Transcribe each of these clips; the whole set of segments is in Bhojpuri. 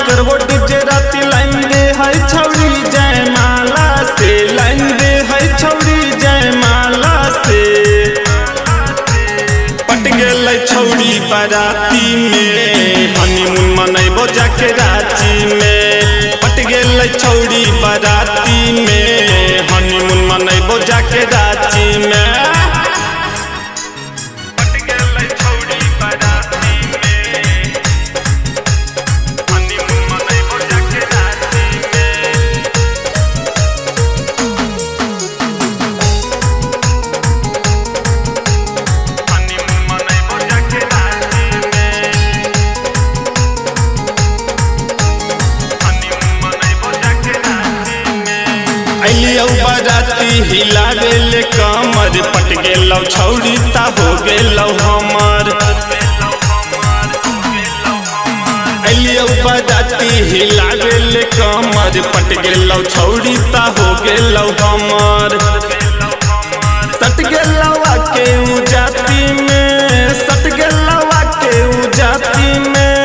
करबो डीजे राती लाइन दे है छौरी जयमाला से, लाइन दे है छौरी जयमाला से। पट गेलै छौरी बाराती में हनीमून मनैबो जाके रांची में। पट गेलै छौरी बाराती में हनीमून मनैबो जाके रांची में। अलियौ बाराती हिलावे ले कमर, पट गेलौ छौरी ता हो गेलौ हमर। अलियौ बाराती हिलावे ले कमर, पट गेलौ छौरी ता हो गेलौ हमर। सट गेलौ आके उ जाती में, सट गेलौ आके उ जाती में।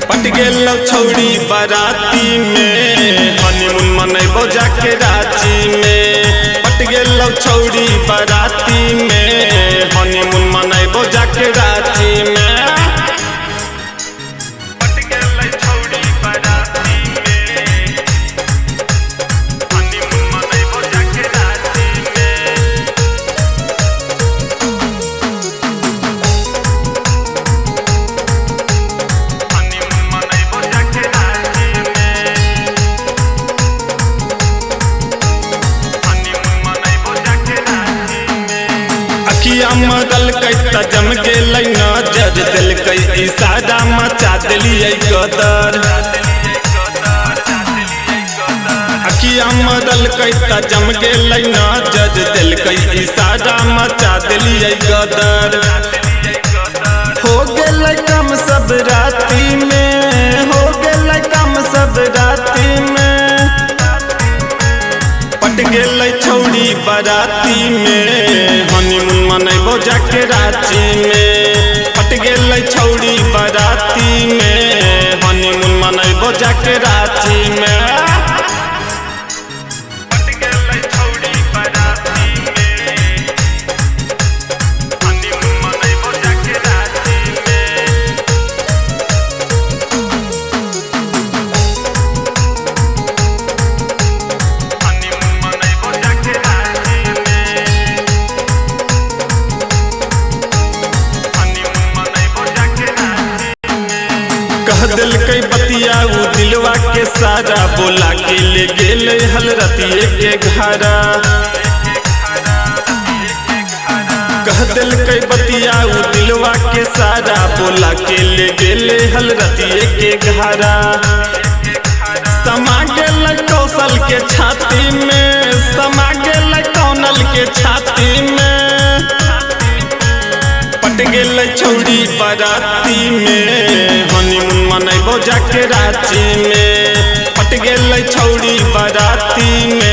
पट गेलौ छौरी बाराती में हनीमून मनैबो जाके रांची में। पट गेलौ छौरी बाराती में हनीमून मनैबो जाके रांची में। अखिया मगलकै त जम गेलै नजर, देलकै इशारा मचा देलियै गदर। अखिया मगलकै त जम गेलै नजर, देलकै इशारा मचा देलियै गदर। हो गेलै कम सब राती में, हो गेलै कम सब राती में। पट गेलै छौरी बाराती में हनीमून मनैबो जाके रांची में। पट गेलै छौरी बाराती में हनीमून मनैबो जाके रांची में। कह दिलकै बतिया उ दिलवा के सारा, बोला के ले गेले हलरतिए के घरा। कह दिलकै बतिया उ दिलवा के सारा, बोला के ले गेले हलरतिए के घरा। समा गेलै कौशल के छाती में, समा गेलै कौनल के छाती में। पट गेलै छौरी बाराती में हनीमून मनैबो जाके रांची में। पट गेलै छौरी बाराती में